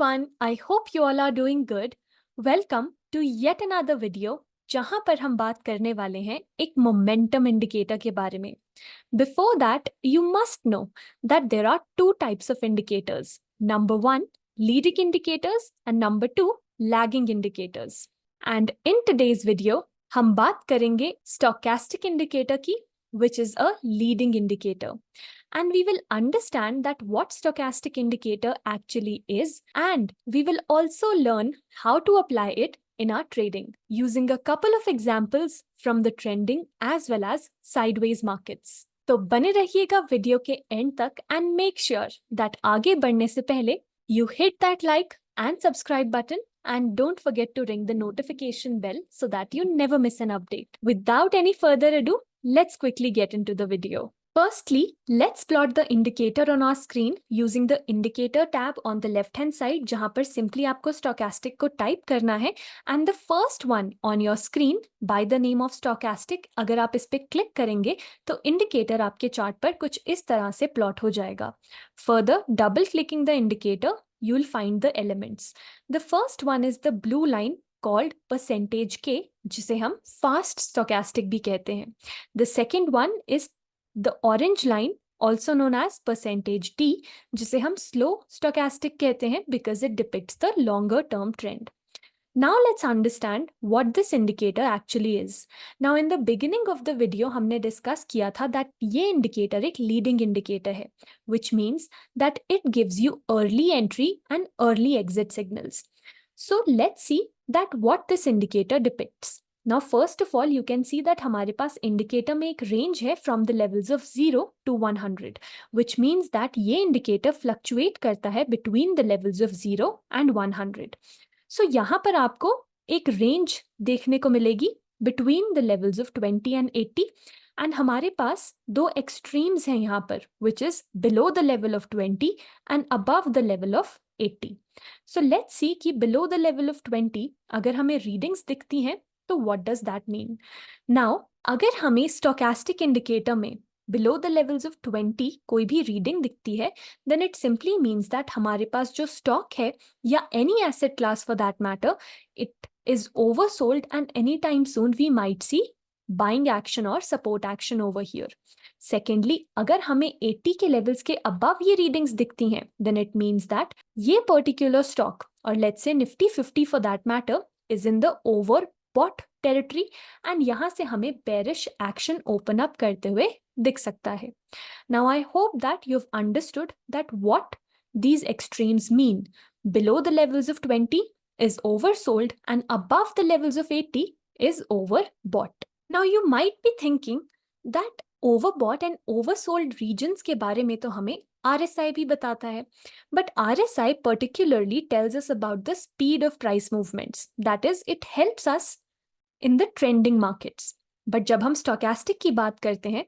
everyone, I hope you all are doing good. Welcome to yet another video जहां पर हम बात करने वाले हैं एक मोमेंटम इंडिकेटर के बारे में. Before that, you must know that there are two types of indicators. Number one, leading indicators and number two, lagging indicators. And in today's video, हम बात करेंगे stochastic indicator की, which is a leading indicator. And we will understand that what stochastic indicator actually is, and we will also learn how to apply it in our trading using a couple of examples from the trending as well as sideways markets. तो बने रहिएगा video के and तक and make sure that आगे बढ़ने से पहले you hit that like and subscribe button and don't forget to ring the notification bell so that you never miss an update. Without any further ado, let's quickly get into the video. Firstly, let's plot the indicator on our screen using the indicator tab on the left hand side जहां पर simply आपको stochastic को type करना है and the first one on your screen by the name of stochastic अगर आप इस पे click करेंगे तो indicator आपके chart पर कुछ इस तरह से plot हो जाएगा. Further, double clicking the indicator, you'll find the elements. The first one is the blue line called percentage K जिसे हम fast stochastic भी कहते हैं. The second one is the orange line also known as percentage D जिसे हम slow stochastic कहते हैं because it depicts the longer term trend. Now let's understand what this indicator actually is. Now in the beginning of the video हमने discuss किया था that ये indicator एक leading indicator है, which means that it gives you early entry and early exit signals. So let's see that what this indicator depicts. Now first of all you can see that हमारे पास indicator में एक range है from the levels of 0 to 100, which means that ये indicator fluctuate करता है between the levels of 0 and 100. So यहाँ पर आपको एक range देखने को मिलेगी between the levels of 20 and 80 and हमारे पास दो extremes हैं यहाँ पर which is below the level of 20 and above the level of 80. So let's see कि below the level of 20 अगर हमें readings दिखती हैं तो what does that mean? Now अगर हमें stochastic indicator में below the levels of 20 कोई भी reading दिखती है then it simply means that हमारे पास जो stock है या any asset class for that matter it is oversold and anytime soon we might see buying action or support action over here. Secondly, अगर हमें 80 के levels के above ये readings दिखती हैं then it means that ये particular stock or let's say Nifty 50 for that matter is in the overbought territory and यहाँ से हमें bearish action open up करते हुए दिख सकता है. Now I hope that you've understood that what these extremes mean. Below the levels of 20 is oversold and above the levels of 80 is overbought. Now you might be thinking that overbought and oversold regions के बारे में तो हमें RSI भी बताता है, but RSI particularly tells us about the speed of price movements. That is, it helps us in the trending markets. But जब हम stochastic की बात करते हैं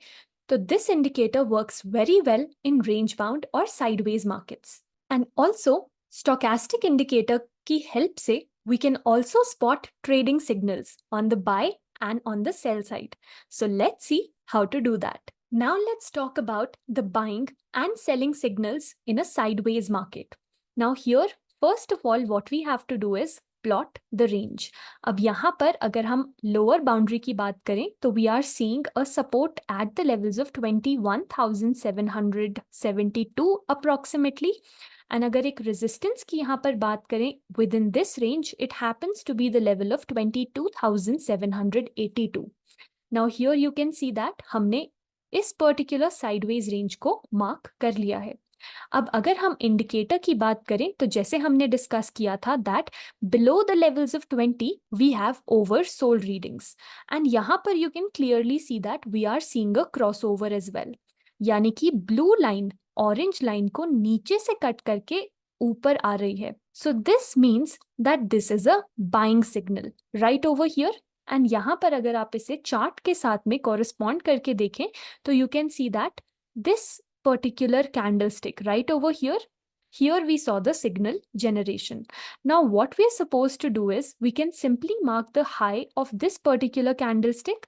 तो this indicator works very well in range bound or sideways markets. And also stochastic indicator की help से we can also spot trading signals on the buy and on the sell side. So let's see how to do that. Now let's talk about the buying and selling signals in a sideways market. Now here, first of all, what we have to do is plot the range. अब यहाँ पर अगर हम lower boundary की बात करें तो we are seeing a support at the levels of 21,772 approximately. And अगर एक resistance की यहाँ पर बात करें within this range, it happens to be the level of 22,782. Now here you can see that हमने इस particular sideways range को mark कर लिया है. अब अगर हम इंडिकेटर की बात करें तो जैसे हमने डिस्कस किया था that below the levels of 20 we have oversold readings and यहाँ पर you can clearly see that we are seeing a crossover as well, यानी कि ब्लू लाइन ऑरेंज लाइन को नीचे से कट करके ऊपर आ रही है. So this means that this is a buying signal right over here. And यहाँ पर अगर आप इसे चार्ट के साथ में कॉरेस्पॉन्ड करके देखें तो you can see that this particular candlestick right over here, we saw the signal generation. Now what we are supposed to do is we can simply mark the high of this particular candlestick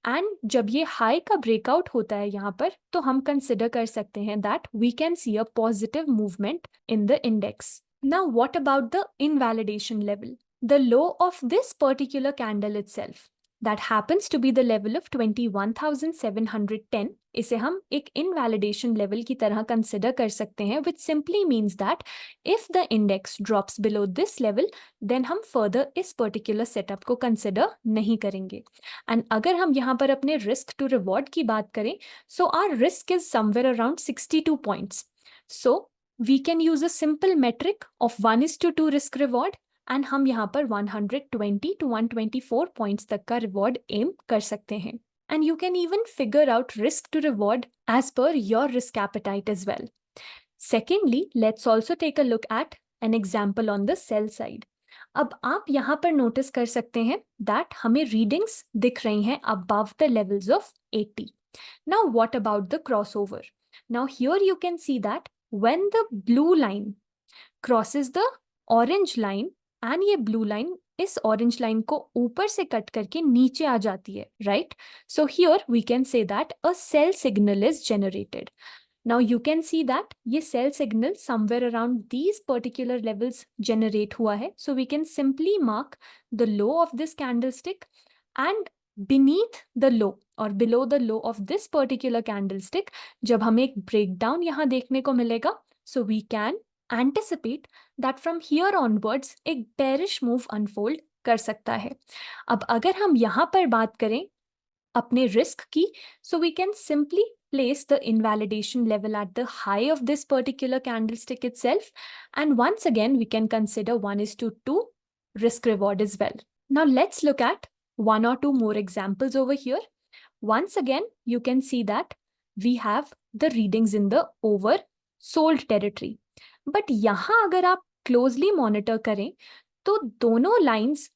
and जब ये high का breakout होता है यहाँ पर तो हम consider कर सकते हैं that we can see a positive movement in the index. Now, what about the invalidation level? The low of this particular candle itself, that happens to be the level of 21,710. इसे हम एक invalidation level की तरह consider कर सकते हैं, which simply means that if the index drops below this level, then हम further इस particular setup को consider नहीं करेंगे. And अगर हम यहाँ पर अपने risk to reward की बात करें, so our risk is somewhere around 62 points. So we can use a simple metric of 1:2 risk reward and हम यहाँ पर 120 to 124 points तक का reward aim कर सकते हैं. And you can even figure out risk to reward as per your risk appetite as well. Secondly, let's also take a look at an example on the sell side. अब आप यहाँ पर notice कर सकते हैं that हमें readings दिख रही हैं above the levels of 80. Now, what about the crossover? Now, here you can see that when the blue line crosses the orange line and ये blue line इस orange line को ऊपर से कट करके नीचे आ जाती है, right? So here we can say that a sell signal is generated. Now you can see that ये sell signal somewhere around these particular levels generate हुआ है. So we can simply mark the low of this candlestick and beneath the low or below the low of this particular candlestick जब हमें एक breakdown यहाँ देखने को मिलेगा, so we can anticipate that from here onwards एक bearish move unfold कर सकता है. अब अगर हम यहाँ पर बात करें अपने रिस्क की, so we can simply place the invalidation level at the high of this particular candlestick itself, and once again we can consider 1:2 risk reward as well. Now let's look at one or two more examples over here. Once again you can see that we have the readings in the oversold territory, but यहाँ अगर आप closely monitor करें तो दोनों lines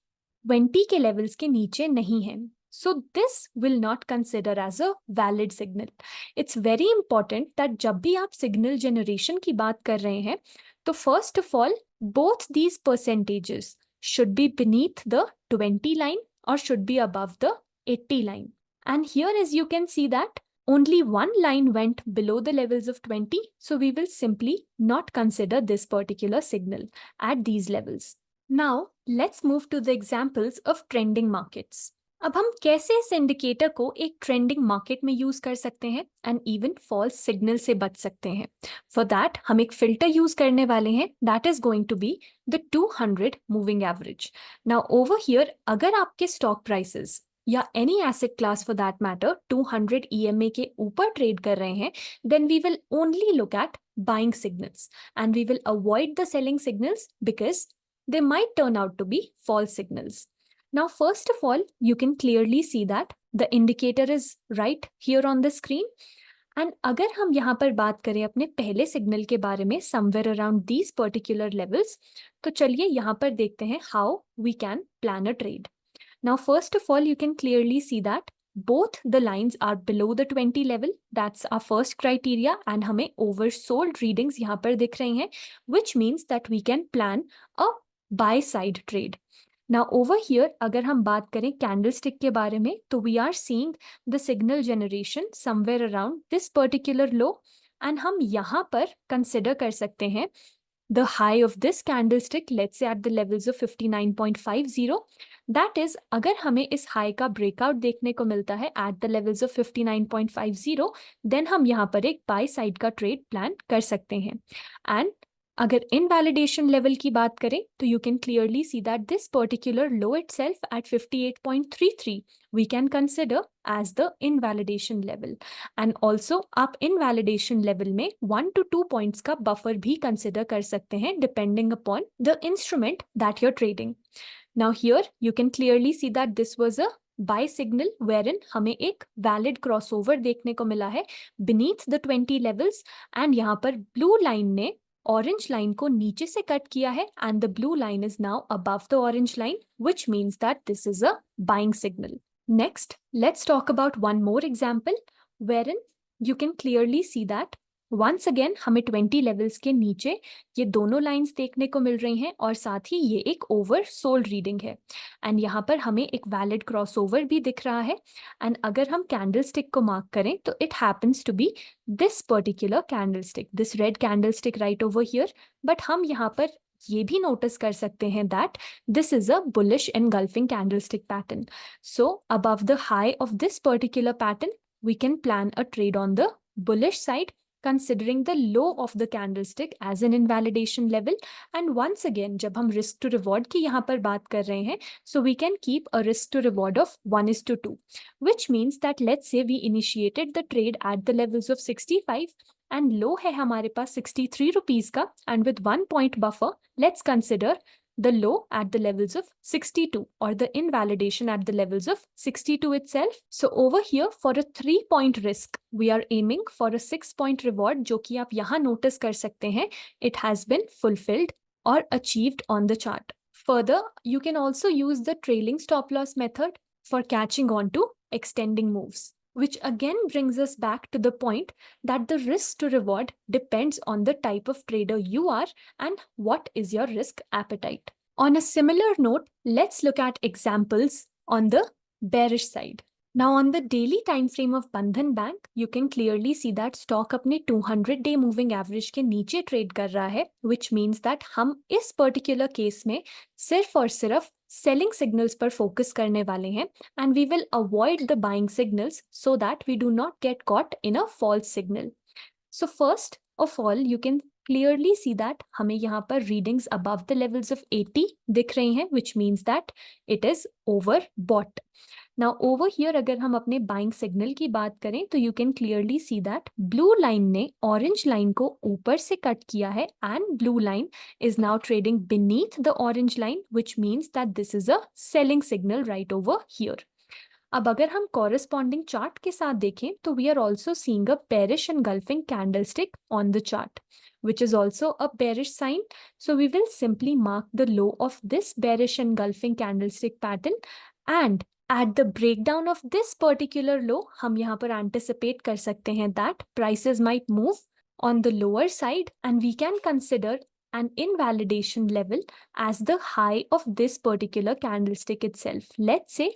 20 के levels के नीचे नहीं हैं. So this will not consider as a valid signal. It's very important that जब भी आप signal generation की बात कर रहे हैं, तो first of all, both these percentages should be beneath the 20 line or should be above the 80 line. And here as you can see that only one line went below the levels of 20, so we will simply not consider this particular signal at these levels. Now, let's move to the examples of trending markets. अब हम कैसे इस indicator को एक trending market में use कर सकते हैं एंड इवन फॉल्स सिग्नल से बच सकते हैं. फॉर दैट हम एक फिल्टर यूज करने वाले हैं, that is going to be the 200 moving average. Now over here अगर आपके स्टॉक प्राइसेस या any asset class for that matter 200 EMA के ऊपर ट्रेड कर रहे हैं, then we will only look at buying signals and we will avoid the selling signals because they might turn out to be false signals. Now, first of all, you can clearly see that the indicator is right here on the screen. And अगर हम यहाँ पर बात करें अपने पहले signal के बारे में somewhere around these particular levels, तो चलिए यहाँ पर देखते हैं how we can plan a trade. Now, first of all, you can clearly see that both the lines are below the 20 level. That's our first criteria. And हमें oversold readings यहाँ पर दिख रही हैं, which means that we can plan a buy side trade. Now over here अगर हम बात करें candlestick के बारे में, तो we are seeing the signal generation somewhere around this particular low, and हम यहाँ पर consider कर सकते हैं the high of this candlestick, let's say at the levels of 59.50. That is, अगर हमें इस high का breakout देखने को मिलता है at the levels of 59.50, then हम यहाँ पर एक buy side का trade plan कर सकते हैं. And अगर invalidation level की बात करें तो you can clearly see that this particular low itself at 58.33 we can consider as the invalidation level, and also आप invalidation level में 1 to 2 points का buffer भी consider कर सकते हैं depending upon the instrument that you're trading. Now here you can clearly see that this was a buy signal wherein हमें एक valid crossover देखने को मिला है beneath the 20 levels, and यहाँ पर blue line ने ऑरेंज लाइन को नीचे से कट किया है and the blue line is now above the orange line, which means that this is a buying signal. Next let's talk about one more example wherein you can clearly see that once again हमें 20 levels के नीचे ये दोनों lines देखने को मिल रही हैं और साथ ही ये एक ओवर सोल्ड रीडिंग है एंड यहाँ पर हमें एक वैलिड क्रॉसओवर भी दिख रहा है. एंड अगर हम कैंडलस्टिक को मार्क करें तो it happens to be this particular candlestick, this red candlestick right over here, but हम यहाँ पर ये भी नोटिस कर सकते हैं that this is a bullish engulfing candlestick pattern. So above the high of this particular pattern we can plan a trade on the bullish side, considering the low of the candlestick as an invalidation level. And once again, जब हम risk to reward की यहाँ पर बात कर रहे हैं, so we can keep a risk to reward of 1:2, which means that let's say we initiated the trade at the levels of 65 and low है हमारे पास 63 rupees का, and with 1 point buffer, let's consider the low at the levels of 62 or the invalidation at the levels of 62 itself. So over here for a 3-point risk, we are aiming for a 6-point reward, जो कि आप यहाँ notice कर सकते हैं. It has been fulfilled or achieved on the chart. Further, you can also use the trailing stop loss method for catching on to extending moves, which again brings us back to the point that the risk to reward depends on the type of trader you are and what is your risk appetite. On a similar note, let's look at examples on the bearish side. Now on the daily time frame of Bandhan Bank, you can clearly see that stock अपने 200-day moving average के नीचे trade कर रहा है, which means that हम इस particular case में सिर्फ और सिर्फ selling signals पर focus करने वाले हैं, and we will avoid the buying signals so that we do not get caught in a false signal. So first of all, you can clearly see that हमें यहाँ पर readings above the levels of 80 दिख रही हैं, which means that it is overbought. Now over here अगर हम अपने buying signal की बात करें तो you can clearly see that blue line ने orange line को ऊपर से cut किया है and blue line is now trading beneath the orange line, which means that this is a selling signal right over here. अब अगर हम corresponding chart के साथ देखें तो we are also seeing a bearish engulfing candlestick on the chart, which is also a bearish sign. So we will simply mark the low of this bearish engulfing candlestick pattern, and at the breakdown of this particular low, हम यहाँ पर anticipate कर सकते हैं that prices might move on the lower side, and we can consider an invalidation level as the high of this particular candlestick itself. Let's say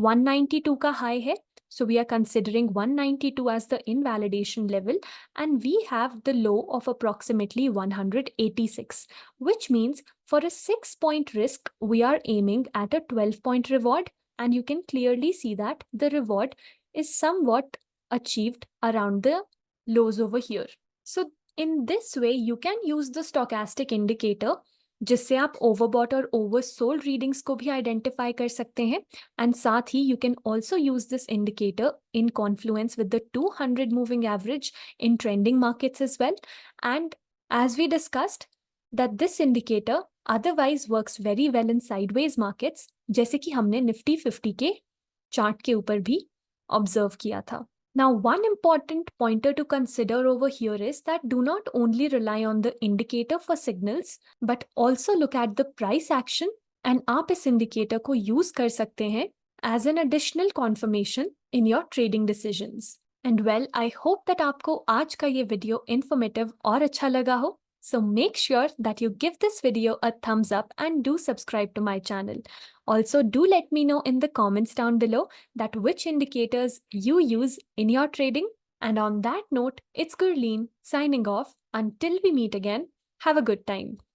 192 का high है, so we are considering 192 as the invalidation level, and we have the low of approximately 186, which means for a 6-point risk, we are aiming at a 12-point reward, and you can clearly see that the reward is somewhat achieved around the lows over here. So in this way, you can use the stochastic indicator जिससे आप overbought और oversold readings को भी identify कर सकते हैं, and साथ ही you can also use this indicator in confluence with the 200 moving average in trending markets as well. And as we discussed, that this indicator otherwise works very well in sideways markets, जैसे कि हमने Nifty 50 के chart के ऊपर भी observe किया था. Now, one important pointer to consider over here is that do not only rely on the indicator for signals, but also look at the price action, and आप इस indicator को use कर सकते हैं as an additional confirmation in your trading decisions. And well, I hope that आपको आज का ये video informative और अच्छा लगा हो. So make sure that you give this video a thumbs up and do subscribe to my channel. Also, do let me know in the comments down below that which indicators you use in your trading. And on that note, it's Gurleen signing off. Until we meet again, have a good time.